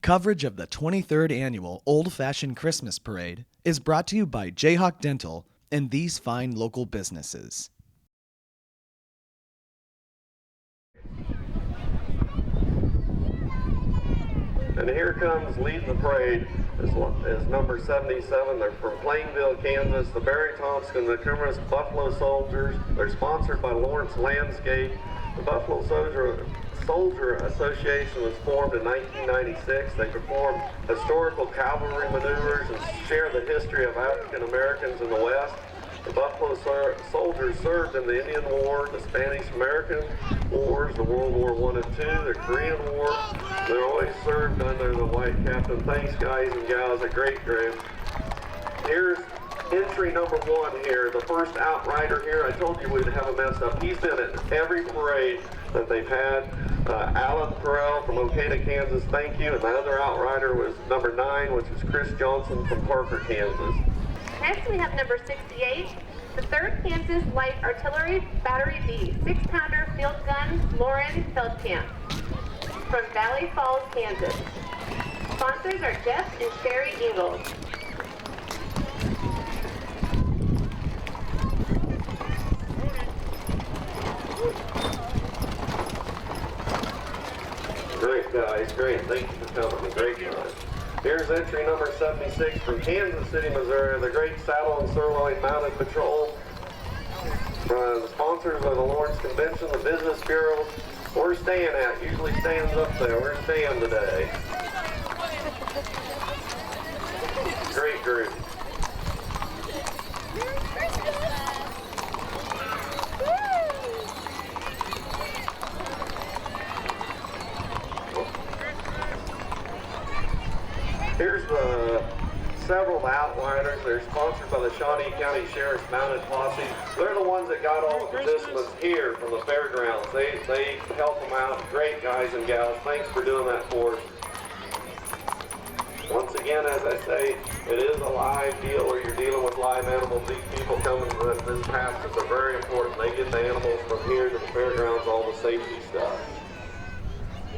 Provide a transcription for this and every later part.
Coverage of the 23rd Annual Old Fashioned Christmas Parade is brought to you by Jayhawk Dental and these fine local businesses. And here comes leading the parade is number 77. They're from Plainville, Kansas. The Barry Thompson, the Criminus Buffalo Soldiers. They're sponsored by Lawrence Landscape. The Buffalo Soldier Association was formed in 1996. They perform historical cavalry maneuvers and share the history of African Americans in the West. The Buffalo Soldiers served in the Indian War, the Spanish-American Wars, the World War I and II, the Korean War. They're always served under the white captain. Thanks, guys and gals. A great group. Here's entry number 1 here, the first outrider here. I told you we'd have a mess up. He's been at every parade that they've had. Alan Perrell from Okata, Kansas, thank you. And the other outrider was number 9, which is Chris Johnson from Parker, Kansas. Next we have number 68, the 3rd Kansas Light Artillery Battery B, 6-pounder field gun, Lauren Feldkamp, from Valley Falls, Kansas. Sponsors are Jeff and Sherry Ingalls. Great guys, great. Thank you for coming. Great guys. Here's entry number 76 from Kansas City, Missouri, the Great Saddle and Sirloin Mounted Patrol. The sponsors are the Lawrence Convention, the Business Bureau. We're staying at, usually stands up there. We're staying today. Great group. Here's several outliners. They're sponsored by the Shawnee County Sheriff's Mounted Posse. They're the ones that got all the participants here from the fairgrounds. They help them out. Great guys and gals. Thanks for doing that for us. Once again, as I say, it is a live deal where you're dealing with live animals. These people coming to this passes are very important. They get the animals from here to the fairgrounds, all the safety stuff.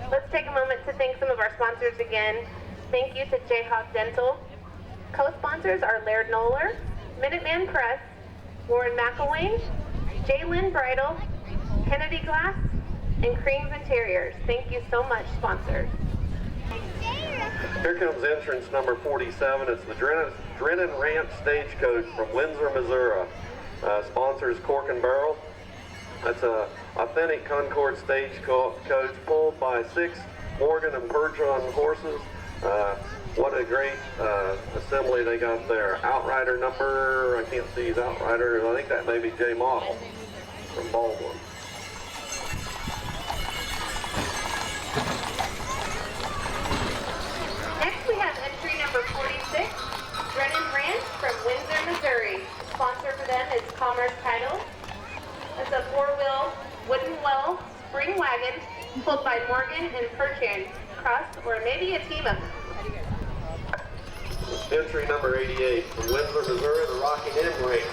Let's take a moment to thank some of our sponsors again. Thank you to Jayhawk Dental. Co-sponsors are Laird Noller, Minuteman Press, Warren McElwain, Jalen Bridal, Kennedy Glass, and Creams Interiors. Thank you so much, sponsors. Here comes entrance number 47. It's the Drennan Ranch Stagecoach from Windsor, Missouri. Sponsors Cork and Barrel. That's a authentic Concord stagecoach pulled by 6 Morgan and Bergeron horses. What a great assembly they got there. Outrider number, I can't see his outrider. I think that may be Jay Model from Baldwin. Next we have entry number 46, Drennan Ranch from Windsor, Missouri. Sponsor for them is Commerce Title. It's a 4-wheel wooden well spring wagon pulled by Morgan and Perchin, crossed or maybe a team of them. Entry number 88 from Windsor, Missouri, the Rocking Inn Race.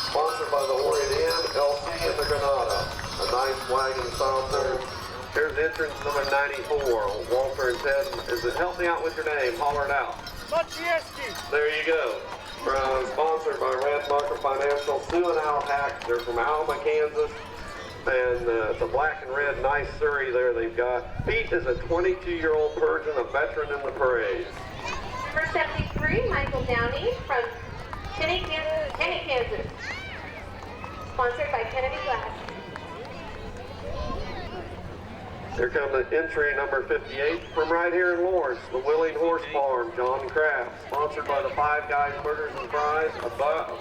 Sponsored by the Orient Inn, LC, and the Granada. A nice wagon sponsor. Here's entrance number 94. Walter and Ted, is it help me out with your name? Holler it out. There you go. Sponsored by Radmacher Financial, Sue and Al Hack. They're from Alma, Kansas. And it's a black and red, nice Surrey there they've got. Pete is a 22-year-old Persian, a veteran in the parade. Number 73, Michael Downey from Kenny, Kansas. Sponsored by Kennedy Glass. Here comes the entry number 58 from right here in Lawrence, the Willing Horse Farm, John Kraft. Sponsored by the Five Guys Burgers and Fries, a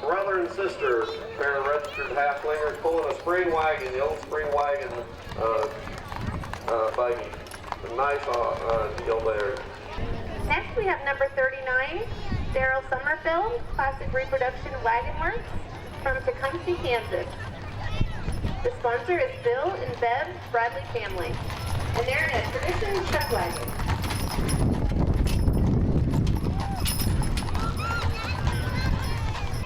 brother and sister, pair of registered halflingers pulling a spring wagon, the old spring wagon buggy. A nice deal there. Next we have number 39, Daryl Summerfield, Classic Reproduction Wagon Works from Tecumseh, Kansas. The sponsor is Bill and Bev Bradley family, and they're in a tradition truck wagon.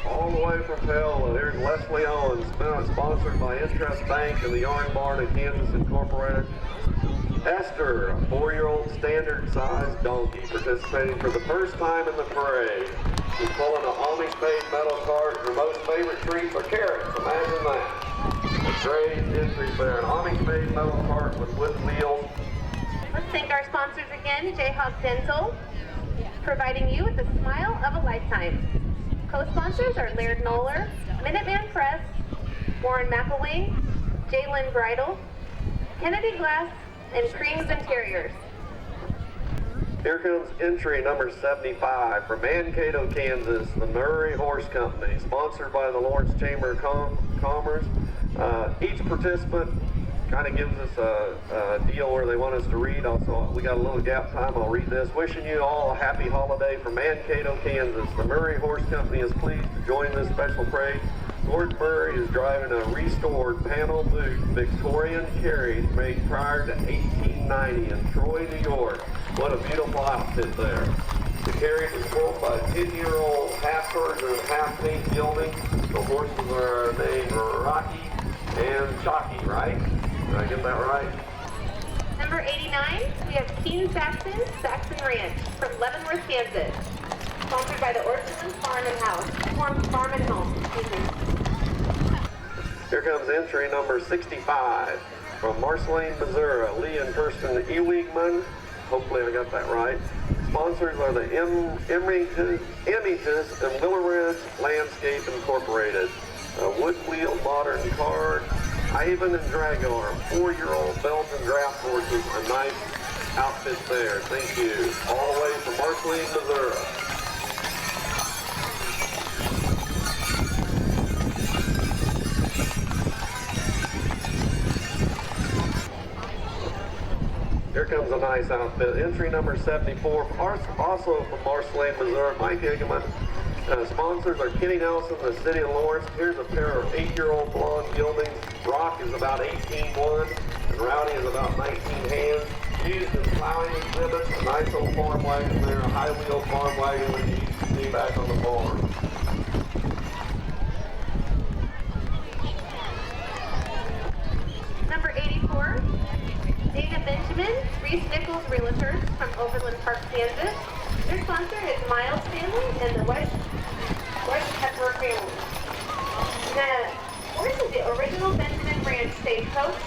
All the way from Pell, here's Leslie Owens, sponsored by Interest Bank and the Yarn Barn in Kansas Incorporated. Esther, a 4-year-old standard-sized donkey, participating for the first time in the parade. She's pulling an Amish-made metal cart. Her most favorite treats are carrots. Imagine that. A great entry there. An Amish-made metal cart with wooden wheels. Let's thank our sponsors again, Jayhawk Dental, providing you with the smile of a lifetime. Co-sponsors are Laird Noller, Minuteman Press, Warren McElwain, Jalen Bridle, Kennedy Glass, and Creams Interiors. Here comes entry number 75 from Mankato, Kansas, the Murray Horse Company, sponsored by the Lawrence Chamber of Commerce. Each participant kind of gives us a deal where they want us to read. Also, we got a little gap time. I'll read this. Wishing you all a happy holiday from Mankato, Kansas. The Murray Horse Company is pleased to join this special parade. Gord Murray is driving a restored panel boot Victorian carriage made prior to 1890 in Troy, New York. What a beautiful outfit there. The carriage is pulled by 10-year-old half-Persian, half-paint gelding. The horses are named Rocky and Chalky, right? Did I get that right? Number 89, we have Keen Saxon Ranch from Leavenworth, Kansas. Sponsored by the Orchland Farm and Home. Excuse me. Here comes entry number 65 from Marceline, Missouri. Lee and Kirsten Ewigman. Hopefully I got that right. Sponsors are the Emitus and Willow Landscape Incorporated. A wood wheel modern car. Ivan and Dragarm, 4-year-old belt and draft horses. A nice outfit there. Thank you. All the way from Marceline, Missouri. Here comes a nice outfit. Entry number 74, also from Marceline, Missouri, Mike Eggman. Sponsors are Kenny Nelson, the City of Lawrence. Here's a pair of 8-year-old blonde geldings. Rock is about 18-1, and Rowdy is about 19 hands. Used in plowing exhibits, a nice old farm wagon there, a high-wheel farm wagon that you used to see back on the farm. Number 84, Dana Benjamin, Reese Nichols Realtors from Overland Park, Kansas. Their sponsor is Miles family and the West Pepper family. The horse is the original Benjamin Ranch stagecoach.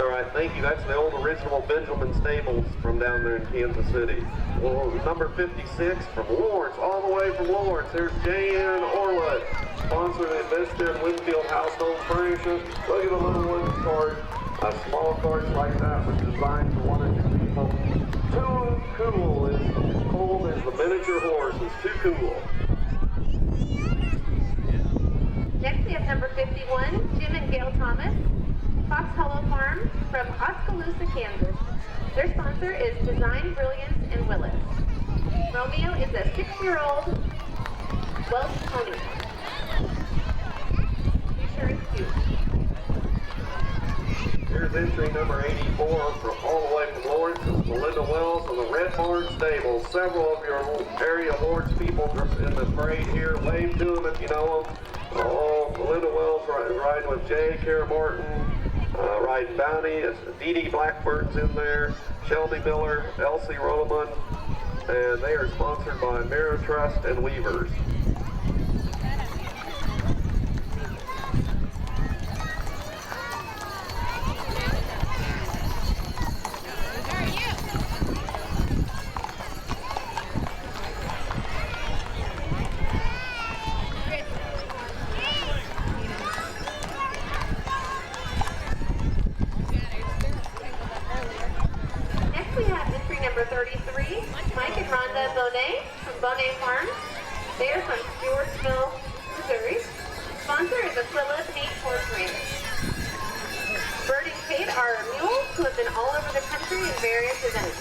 All right, thank you. That's the old original Benjamin Stables from down there in Kansas City. Well, number 56 from Lawrence, all the way from Lawrence. There's J.N. Orlet, sponsor of the Invest Winfield Household Furniture. Look at the little wooden cart. Small carts like that was designed for one or two people. Too cool is cold as the miniature horse. It's too cool. Next we have number 51, Jim and Gail Thomas, Fox Hollow Farm from Oskaloosa, Kansas. Their sponsor is Design Brilliance and Willis. Romeo is a 6-year-old Welsh pony. He sure is cute. Here's entry number 84 from all the way from Lawrence. It's Melinda Wells of the Red Barn Stables. Several of your area Lawrence people in the parade here. Wave to them if you know them. Oh, Melinda Wells riding with Jay Kara Martin, riding Bounty. Dee Dee Blackbird's in there. Shelby Miller, Elsie Roman, and they are sponsored by Ameritrust and Weavers. Number 33, Mike and Rhonda Bonet from Bonet Farm. They are from Stewartsville, Missouri. Sponsor is Aquila Meat Horse Ranch. Bert and Kate are mules who have been all over the country in various events.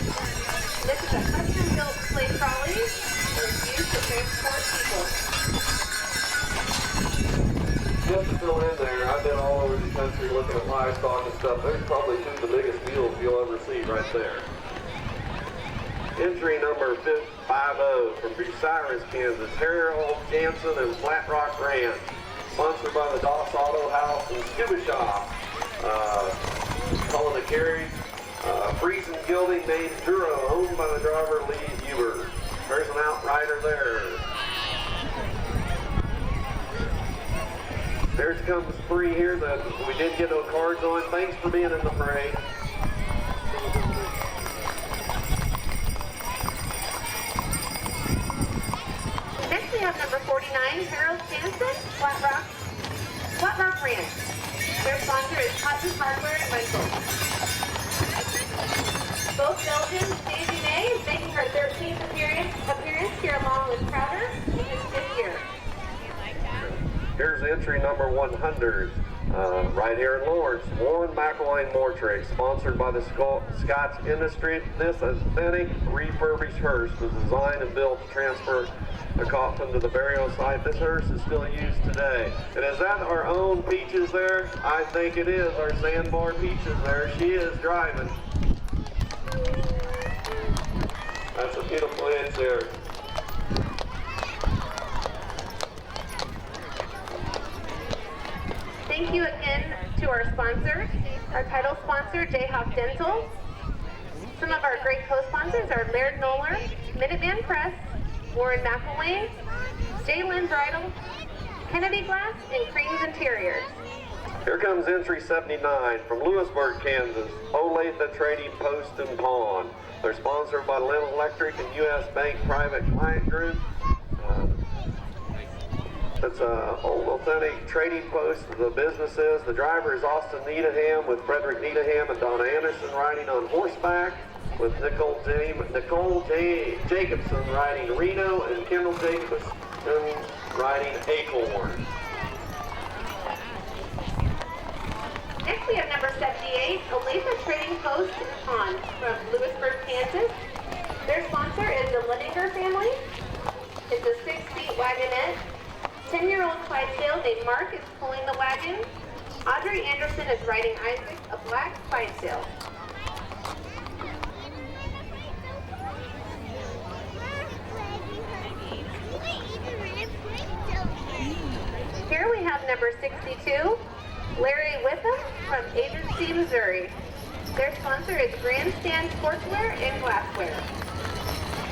This is a custom-built sleigh trolley and is used to transport people. Just to fill in there, I've been all over the country looking at livestock and stuff. There's probably two of the biggest mules you'll ever see right there. Entry number 50 from Bucyrus, Kansas, Harold Jansen and Flat Rock Ranch. Sponsored by the Doss Auto House and Scuba Shop. calling the carry. Friesen Gilding named Duro, owned by the driver Lee Huber. There's an outrider there. There comes Spree here that we didn't get no cards on. Thanks for being in the parade. Next we have number 49, Harold Jansen, Flat Rock Ranch. Their sponsor is Cotton Hardware and Rental. Both Belgians, Daisy May is making her 13th appearance here along with Crowder in his 5th year. Here's entry number 100, right here in Lawrence. Warren McElwain Mortuary, sponsored by the Scotch Industry. This authentic refurbished hearse was designed and built to transfer the coffin to the burial site. This hearse is still used today. And is that our own Peaches there? I think it is, our Sandbar Peaches there. She is driving. That's a beautiful edge there. Thank you again to our sponsor, our title sponsor, Jayhawk Dental. Some of our great co-sponsors are Laird Noller, Minuteman Press, Warren McElwain, Jalen Bridal, Kennedy Glass, and Creighton's Interiors. Here comes entry 79 from Lewisburg, Kansas, Olathe Trading Post and Pawn. They're sponsored by Lynn Electric and U.S. Bank Private Client Group. It's an old authentic trading post. The business is. The driver is Austin Needham with Frederick Needham and Donna Anderson riding on horseback, with Nicole Jacobson riding Reno and Kendall Jacobson riding Acorn. Next we have number 78, Olathe Trading Post and Pawn from Lewisburg, Kansas. Their sponsor is the Leninger family. It's a 6-seat wagonette. 10-year-old Clydesdale named Mark is pulling the wagon. Audrey Anderson is riding Isaac, a black Clydesdale. Here we have number 62, Larry Witham from Agency, Missouri. Their sponsor is Grandstand Sportswear and Glassware.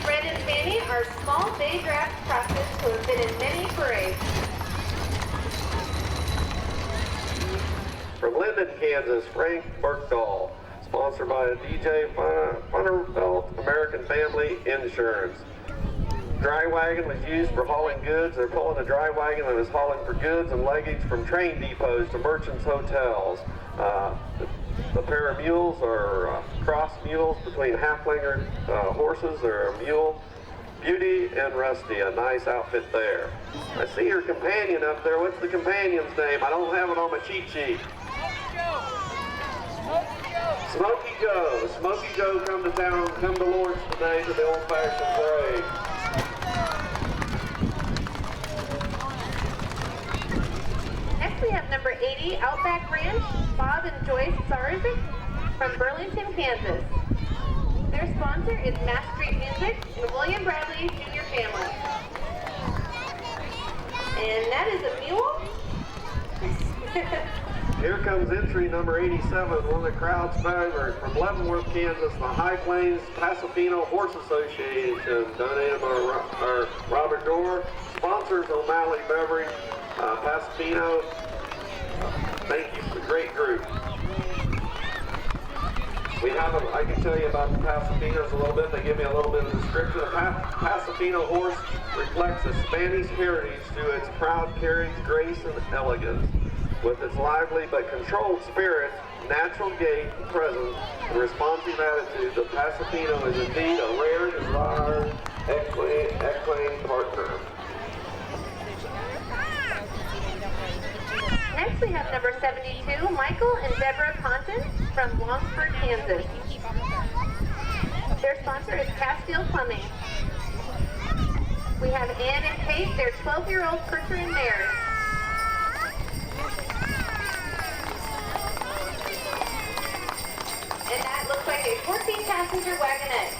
Fred and Fanny are small bay draft crosses who have been in many parades. From Linden, Kansas, Frank Berkdahl, sponsored by DJ Funderfelt American Family Insurance. Dry wagon was used for hauling goods. They're pulling a dry wagon that was hauling for goods and luggage from train depots to merchants' hotels. The pair of mules are cross mules between Haflinger horses. They're a mule, Beauty and Rusty, a nice outfit there. I see your companion up there. What's the companion's name? I don't have it on my cheat sheet. Smokey Joe. Smokey Joe come to town, come to Lawrence today to the old-fashioned parade. Next we have number 80, Outback Ranch, Bob and Joyce Sarzik from Burlington, Kansas. Their sponsor is Mass Street Music and William Bradley Jr. Family. And that is a mule. Here comes entry number 87, one of the crowd's favorite, from Leavenworth, Kansas, the High Plains Pasofino Horse Association, donated by Robert Dorr. Sponsors O'Malley Beverage, Pasofino. Thank you for the great group. We have I can tell you about the Pasofinos a little bit. They give me a little bit of description. A Pasofino horse reflects a Spanish heritage through its proud carriage, grace, and elegance. With its lively but controlled spirit, natural gait, presence, and responsive attitude, the Pasofino is indeed a rare, desired, equine partner. Next we have number 72, Michael and Deborah Ponton from Lawrenceburg, Kansas. Their sponsor is Castile Plumbing. We have Ann and Kate, their 12-year-old Percher and Mares. And that looks like a 14-passenger wagonette.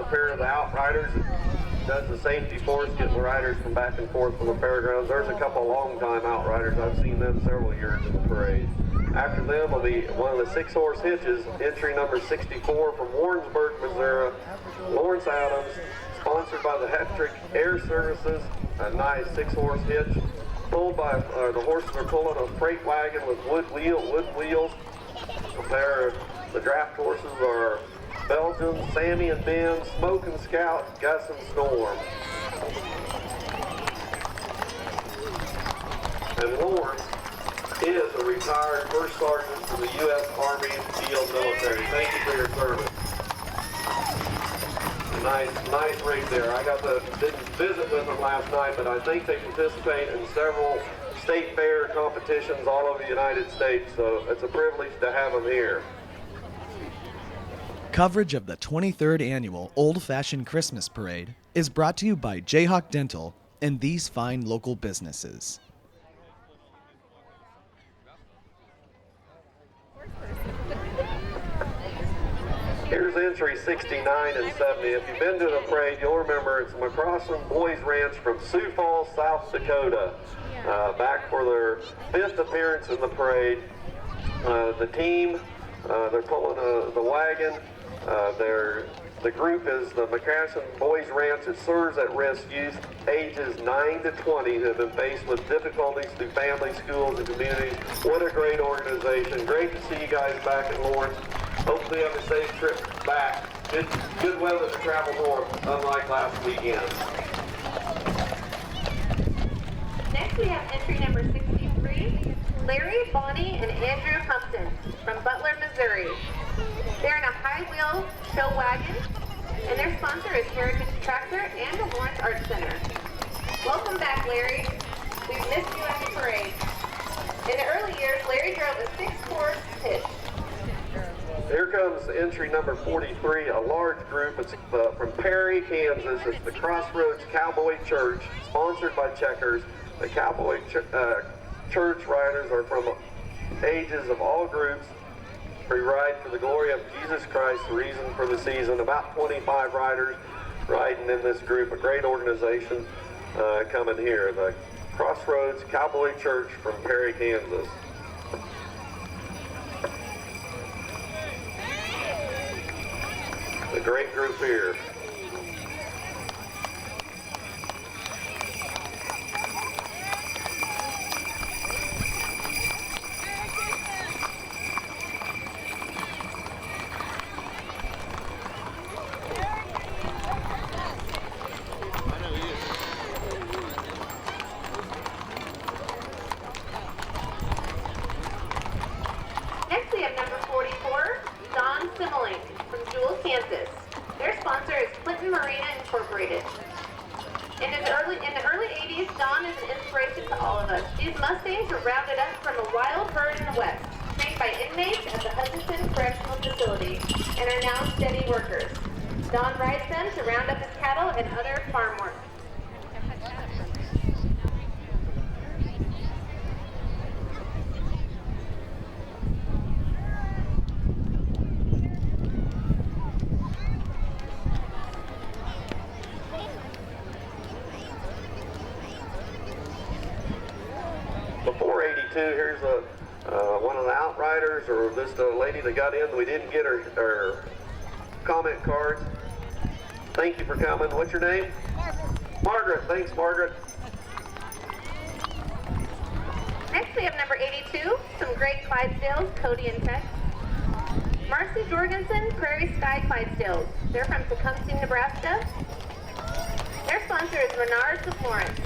pair of the Outriders that does the safety for us, getting the riders from back and forth from the fairgrounds. There's a couple long-time Outriders. I've seen them several years in the parade. After them will be one of the 6-horse hitches, entry number 64 from Warrensburg, Missouri, Lawrence Adams, sponsored by the Hetrick Air Services, a nice 6-horse hitch. Pulled by, the horses are pulling a freight wagon with wood wheels. The draft horses are Belgium, Sammy and Ben, Smoke and Scout, Gus and Storm. And Lawrence is a retired first sergeant from the U.S. Army Field Military. Thank you for your service. Nice race there. Didn't visit with them last night, but I think they participate in several state fair competitions all over the United States, so it's a privilege to have them here. Coverage of the 23rd Annual Old Fashioned Christmas Parade is brought to you by Jayhawk Dental and these fine local businesses. Here's entry 69 and 70. If you've been to the parade, you'll remember it's McCrossan Boys Ranch from Sioux Falls, South Dakota. Back for their 5th appearance in the parade. The team, they're pulling the wagon. The group is the McCrossan Boys Ranch. It serves at-risk youth ages 9 to 20 who have been faced with difficulties through family, schools, and communities. What a great organization. Great to see you guys back in Lawrence. Hopefully you have a safe trip back. Good weather to travel north, unlike last weekend. Next we have entry number 63, Larry, Bonnie, and Andrew Humpton from Butler, Missouri. They're in a high-wheel show wagon, and their sponsor is Heritage Tractor and the Lawrence Arts Center. Welcome back, Larry. We've missed you at the parade. In the early years, Larry drove a 6-horse hitch. Here comes entry number 43, a large group. It's from Perry, Kansas. It's the Crossroads Cowboy Church, sponsored by Checkers. The Cowboy Church riders are from ages of all groups. We ride for the glory of Jesus Christ, the reason for the season. About 25 riders riding in this group. A great organization coming here. The Crossroads Cowboy Church from Perry, Kansas. A great group here. Next we have number 44, Don Simmelink from Jewel, Kansas. Their sponsor is Clinton Marina Incorporated. In the early 80s, Don is an inspiration to all of us. These Mustangs were rounded up from a wild herd in the West, trained by inmates at the Hutchinson Correctional Facility, and are now steady workers. Don rides them to round up his cattle and other farm work. Before 82, here's one of the Outriders, or this lady that got in. We didn't get her comment cards. Thank you for coming. What's your name? Margaret. Thanks, Margaret. Next we have number 82, some great Clydesdales, Cody and Tex. Marcy Jorgensen, Prairie Sky Clydesdales. They're from Tecumseh, Nebraska. Their sponsor is Menards of Lawrence.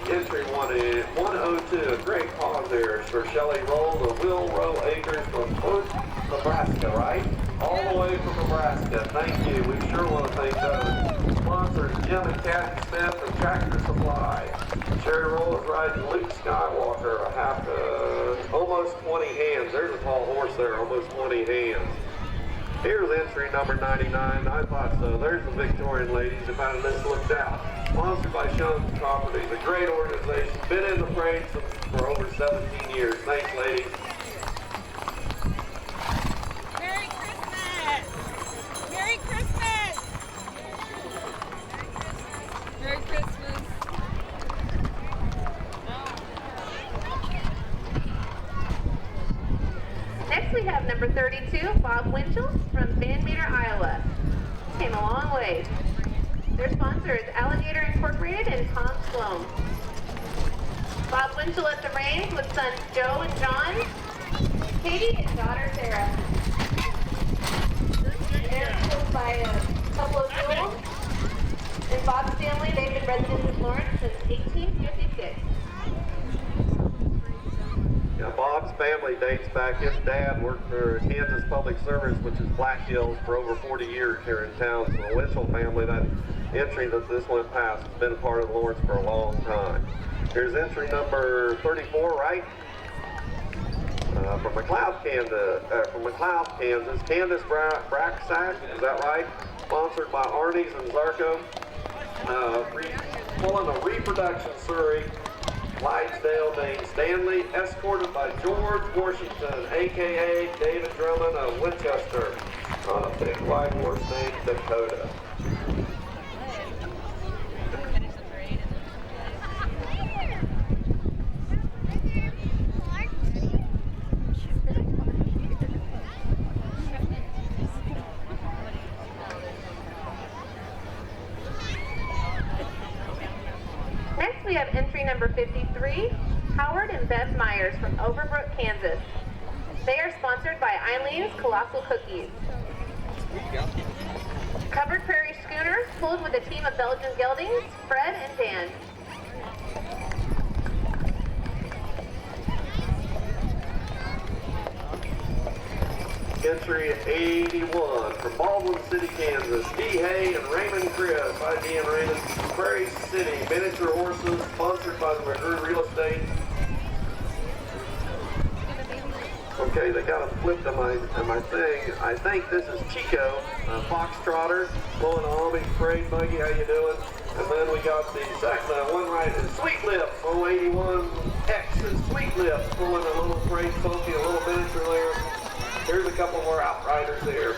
Entry 102, a great pause there for Shelley Roll, the Will Row Acres from Fort, Nebraska, right? All the way from Nebraska. Thank you. We sure want to thank those sponsors, Jim and Kathy Smith from Tractor Supply. Sherry Roll is riding Luke Skywalker, almost almost 20 hands. There's a tall horse there, almost 20 hands. Here's entry number 99. I thought so. There's the Victorian ladies if I just looked out. Sponsored by Shones Properties, a great organization. Been in the parade for over 17 years. Thanks, ladies. Merry Christmas! Merry Christmas! Merry Christmas! Next we have number 32, Bob Winchell from Van Meter, Iowa. Came a long way. Their sponsor is Alligator Incorporated and Tom Sloan. Bob Winchell at the reins with sons Joe and John, Katie and daughter Sarah. They're pulled by a couple of schools. In Bob's family, they've been residents of Lawrence since 1856. Yeah, Bob's family dates back. His dad worked for Kansas Public Service, which is Black Hills, for over 40 years here in town. So the Winchell family, that entry that this went past, has been a part of Lawrence for a long time. Here's entry number 34, right? From McLeod, Kansas, Candace Bracksack, is that right? Sponsored by Arnie's and Zarko. Pulling a reproduction Surrey, Clydesdale named Stanley, escorted by George Washington, a.k.a. David Drummond of Winchester, on a big white horse named Dakota. Next we have entry number 53, Howard and Bev Myers from Overbrook, Kansas. They are sponsored by Eileen's Colossal Cookies. Covered Prairie Schooner, pulled with a team of Belgian geldings, Fred and Dan. Entry 81 from Baldwin City, Kansas. Dee Hay and Raymond Chris. Hi, Dee and Raymond. Prairie City, miniature horses, sponsored by the McGrew Real Estate. Okay, they got them flipped on my thing. I think this is Chico, Foxtrotter, blowing a homing parade buggy. How you doing? And then we got the second one right is Sweet Lips, 081X is Sweet Lips, pulling a little parade funky, a little miniature there. Here's a couple more outriders here.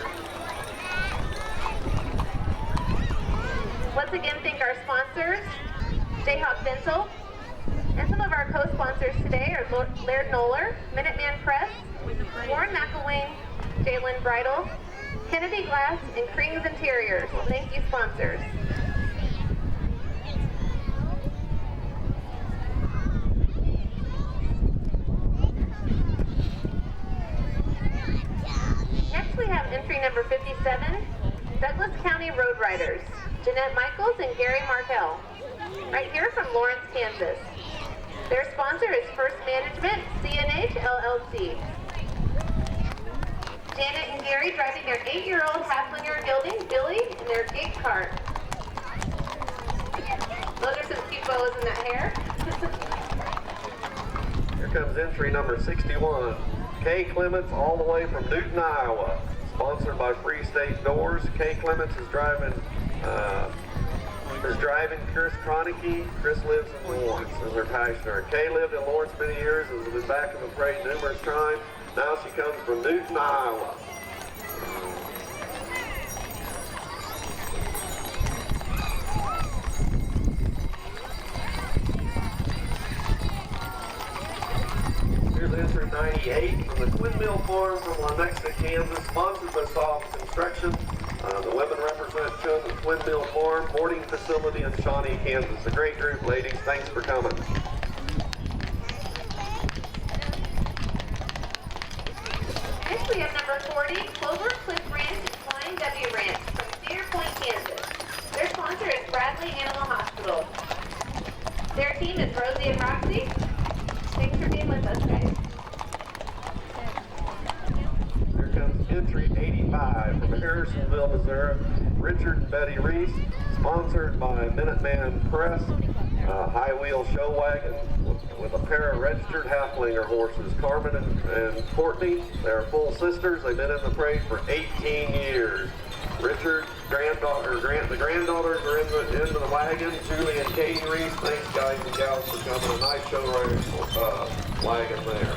Once again, thank our sponsors, Jayhawk Dental, and some of our co-sponsors today are Laird Noller, Minuteman Press, Warren McElwain, Jalen Bridle, Kennedy Glass, and Krings Interiors. Thank you, sponsors. Next we have entry number 57, Douglas County Road Riders, Jeanette Michaels and Gary Martell, right here from Lawrence, Kansas. Their sponsor is First Management, CNH LLC. Janet and Gary driving their 8-year-old half-linear gelding, Billy, in their gig cart. Those are some cute bows in that hair. Here comes entry number 61. Kay Clements, all the way from Newton, Iowa. Sponsored by Free State Doors. Kay Clements is driving Chris Cronike. Chris lives in Lawrence as her passenger. Kay lived in Lawrence many years and has been back in the parade numerous times. Now she comes from Newton, Iowa. Here's entry 98 from the Twin Mill Farm from Lenexa, Kansas, sponsored by Soft Construction. The women represent the Twin Mill Farm boarding facility in Shawnee, Kansas. A great group, ladies. Thanks for coming. Next we have number 40, Clover Cliff Ranch and Flying W Ranch from Cedar Point, Kansas. Their sponsor is Bradley Animal Hospital. Their team is Rosie and Roxy. Thanks for being with us, guys. Here comes entry 85 from Harrisonville, Missouri. Richard and Betty Reese, sponsored by Minuteman Press, High Wheel Show Wagon with with a pair of registered Haflinger horses, Carmen and Courtney. They're full sisters. They've been in the parade for 18 years. Richard, the granddaughters are into the wagon. Julie and Katie Reese. Thanks, guys and gals, for coming. A nice show wagon there.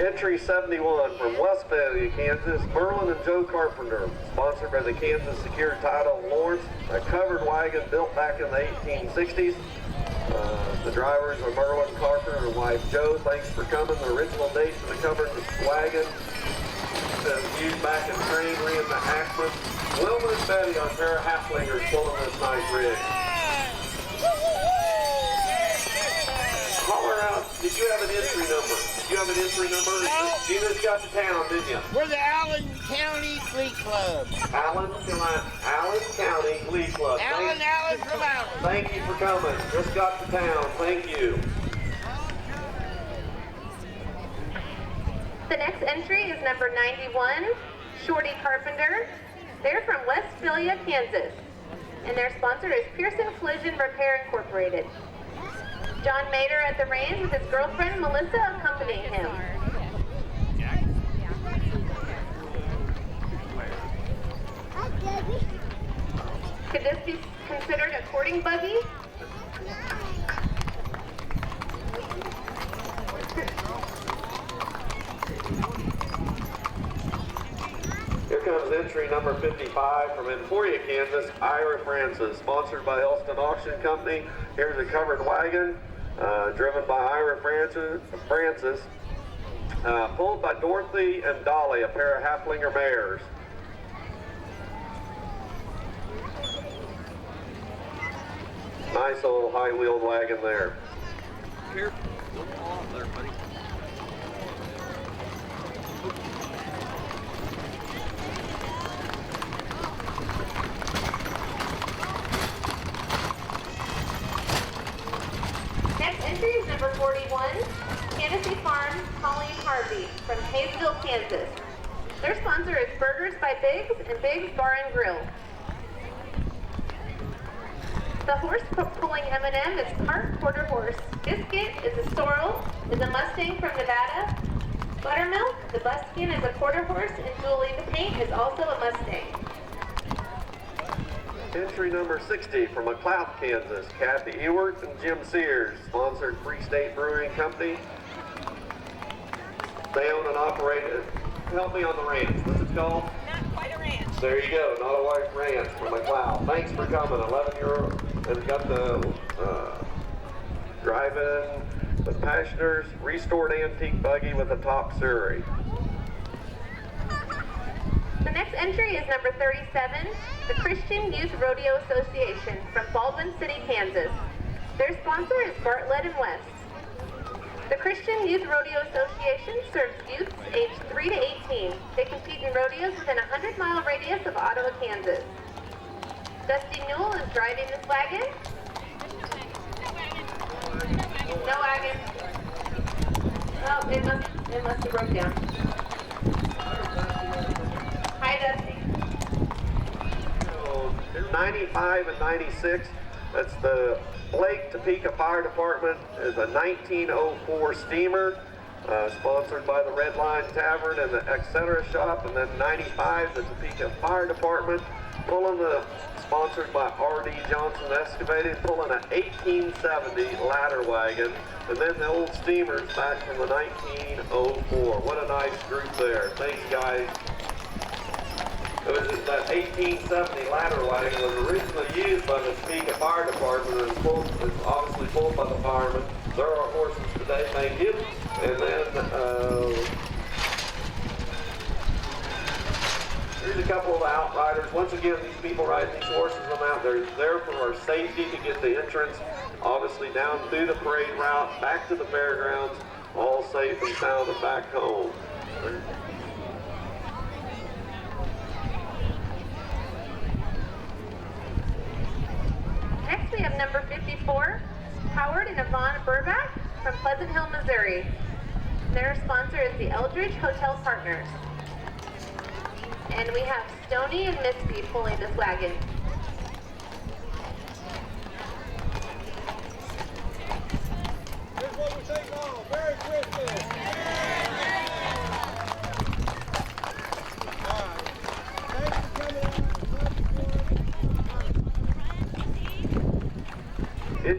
Entry 71 from Westphalia, Kansas, Merlin and Joe Carpenter, sponsored by the Kansas Secured Title of Lawrence, a covered wagon built back in the 1860s. The drivers are Merlin Carpenter and wife Joe. Thanks for coming. The original date for the covered wagon used back in train reenactment. Wilma and Betty on a pair of Haflingers pulling this nice rig. Holler out. Did you have an entry number? Did you have an entry number? No. You just got to town, didn't you? We're the Allen County Glee Club. Allen County Glee Club. Allen from Allen. Thank you for coming. Just got to town. Thank you. The next entry is number 91, Shorty Carpenter. They're from Westphalia, Kansas, and their sponsor is Pearson Collision Repair Incorporated. John Mader at the reins with his girlfriend Melissa accompanying him. Could this be considered a courting buggy? Here comes entry number 55 from Emporia, Kansas, Ira Francis, sponsored by Elston Auction Company. Here's a covered wagon, driven by Ira Francis, pulled by Dorothy and Dolly, a pair of Haflinger mares. Nice old high-wheeled wagon there. Careful. Don't fall off there, buddy. Next entry is number 41, Tennessee Farm, Colleen Harvey from Hayesville, Kansas. Their sponsor is Burgers by Biggs and Biggs Bar and Grill. The horse pulling M&M is Cart Quarter Horse. Biscuit is a sorrel, is a Mustang from Nevada. Buttermilk, the Buskin, is a quarter horse, and Julie the Paint is also a Mustang. Entry number 60 from McLeod, Kansas, Kathy Ewert and Jim Sears, sponsored Free State Brewing Company. They own and operate it. Help me on the ranch. What's it called? Not quite a ranch. There you go, Not a White Ranch from McLeod. Thanks for coming. 11-year-old and got the drive-in with Passioners, restored antique buggy with a top Surrey. The next entry is number 37, the Christian Youth Rodeo Association from Baldwin City, Kansas. Their sponsor is Bartlett and West. The Christian Youth Rodeo Association serves youths aged 3 to 18. They compete in rodeos within a 100-mile radius of Ottawa, Kansas. Dusty Newell is driving this wagon. No wagon. Oh, it must have broke down. Hi, Dusty. 95 and 96, that's the Blake Topeka Fire Department, is a 1904 steamer, sponsored by the Red Line Tavern and the Etc. Shop. And then 95, the Topeka Fire Department, sponsored by R.D. Johnson Excavating, pulling an 1870 ladder wagon. And then the old steamers back from the 1904. What a nice group there. Thanks, guys. It was just that 1870 ladder wagon was originally used by the Topeka Fire Department and it's obviously pulled by the firemen. There are horses today, thank you. And then here's a couple of outriders. Once again, these people riding these horses them out. They're there for our safety to get the entrance, obviously down through the parade route, back to the fairgrounds, all safe and sound and back home. Next we have number 54, Howard and Yvonne Burback from Pleasant Hill, Missouri. Their sponsor is the Eldridge Hotel Partners. And we have Stoney and Misty pulling this wagon.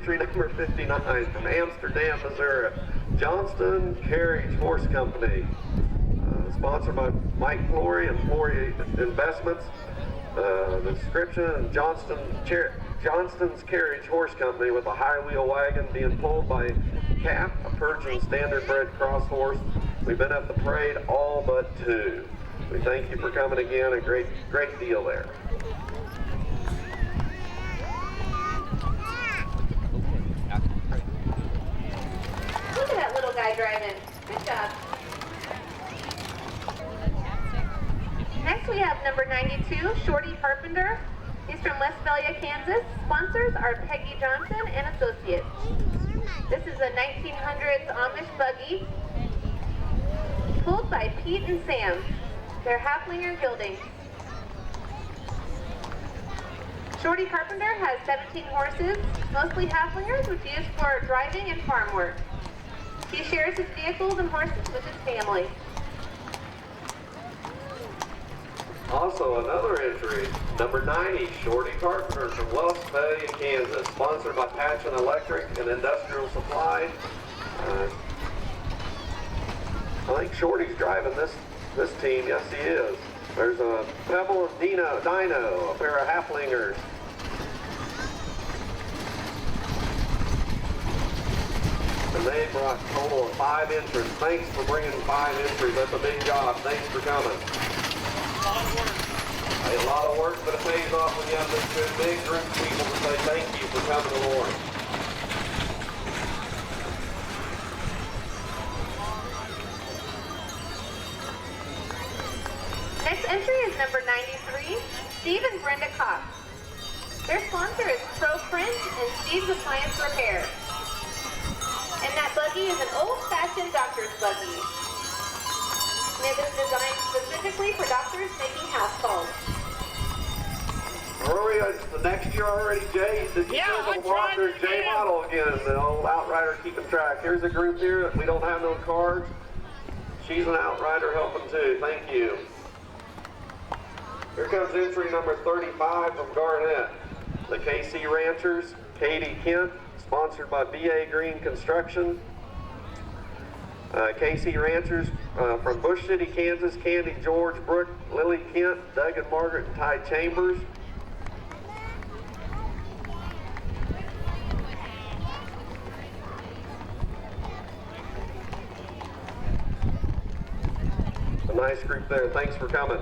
entry number 59 from Amsterdam, Missouri, Johnston Carriage Horse Company. Sponsored by Mike Flory and Flory Investments. The description, Johnston's Carriage Horse Company with a high wheel wagon being pulled by Cap, a Persian standard-bred cross horse. We've been at the parade all but 2. We thank you for coming again. A great deal there. Look at that little guy driving. Good job. Next we have number 92, Shorty Carpenter. He's from Westphalia, Kansas. Sponsors are Peggy Johnson and Associates. This is a 1900s Amish buggy pulled by Pete and Sam. They're Halflinger Geldings. Shorty Carpenter has 17 horses, mostly Halflingers, which he used for driving and farm work. He shares his vehicles and horses with his family. Also another entry, number 90, Shorty Carpenter from Westphalia, Kansas, sponsored by Patchen Electric and Industrial Supply. I think Shorty's driving this team. Yes, he is. There's a Pebble and Dino, a pair of Halflingers. And they brought a total of 5 entries. Thanks for bringing 5 entries. That's a big job. Thanks for coming. A lot of work, but it pays off when you have this good big group of people to say thank you for coming to Lawrence. Next entry is number 93, Steve and Brenda Cox. Their sponsor is Pro Print and Steve's Appliance Repair. And that buggy is an old-fashioned doctor's buggy. And it was designed specifically for doctors making house calls. Rory, it's the next year already, Jay. Did you I'm walk trying their to J get 'em. model again? The old Outrider keeping track. Here's a group here that we don't have no cards. She's an Outrider helping too. Thank you. Here comes entry number 35 from Garnett. The KC Ranchers, Katie Kent, sponsored by BA Green Construction. KC Ranchers from Bush City, Kansas, Candy George, Brooke, Lily Kent, Doug and Margaret, and Ty Chambers. A nice group there. Thanks for coming.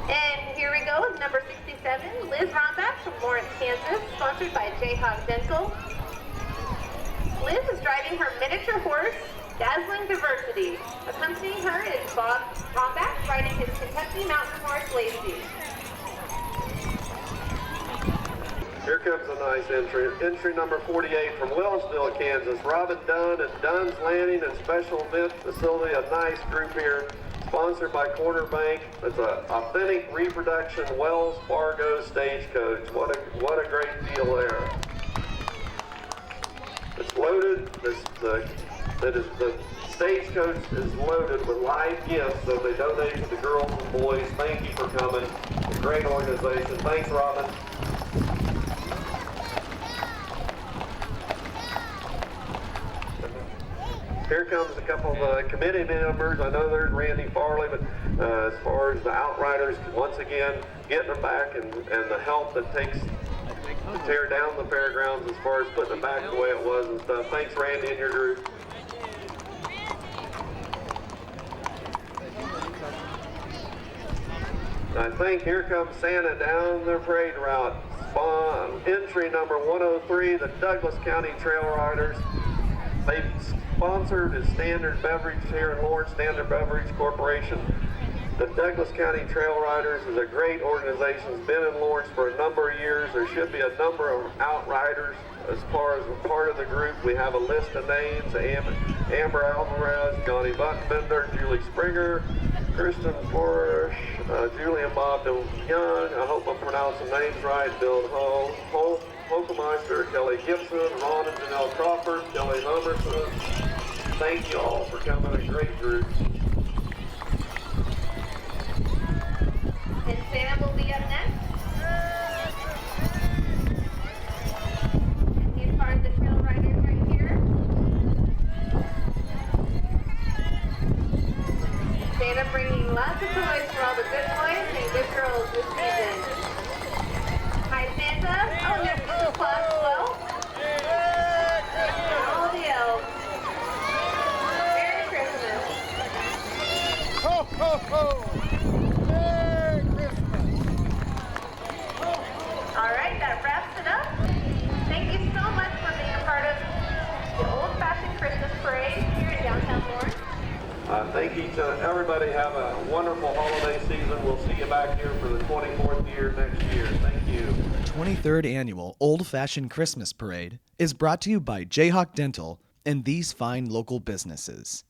And here we go with number 67, Liz Rombach from Lawrence, Kansas, sponsored by Jayhawk Dental. Liz is driving her miniature horse, Dazzling Diversity. Accompanying her is Bob Rombach riding his Kentucky Mountain Horse, Lacey. Here comes a nice entry. Entry number 48 from Wellsville, Kansas. Robin Dunn and Dunn's Landing and Special Event Facility. A nice group here. Sponsored by Corner Bank. It's an authentic reproduction Wells Fargo stagecoach. What a great deal there. It's loaded. The stagecoach is loaded with live gifts that they donate to the girls and boys. Thank you for coming. A great organization. Thanks, Robin. Here comes a couple of committee members. I know there's Randy Farley, but as far as the Outriders, once again, getting them back and the help that takes to tear down the fairgrounds as far as putting it back the way it was and stuff. Thanks, Randy, and your group. I think here comes Santa down the parade route. Entry number 103, the Douglas County Trail Riders. They've sponsored is Standard Beverage here in Lawrence, Standard Beverage Corporation. The Douglas County Trail Riders is a great organization. It's been in Lawrence for a number of years. There should be a number of Outriders as far as a part of the group. We have a list of names: Amber Alvarez, Johnny Buckbender, Julie Springer, Kristen Flourish, Julian Bob Young, I hope I'm pronouncing names right, Bill Ho, Hokumeister, Kelly Gibson, Ron and Janelle Crawford, Kelly Lumberson. Thank you all for coming, a great group. And Santa will be up next. And these are the trail riders right here. Santa bringing lots of toys for all the good boys and good girls this season. Hi Santa. Oh, there's Mrs. Claus as well. And all the elves. Merry Christmas. Ho, ho, ho! Merry Christmas! All right, that wraps it up. Thank you so much for being a part of the Old Fashioned Christmas Parade here in downtown Lawrence. Thank each and everybody. Have a wonderful holiday season. We'll see you back here for the 24th year next year. Thank you. 23rd Annual Old Fashioned Christmas Parade is brought to you by Jayhawk Dental and these fine local businesses.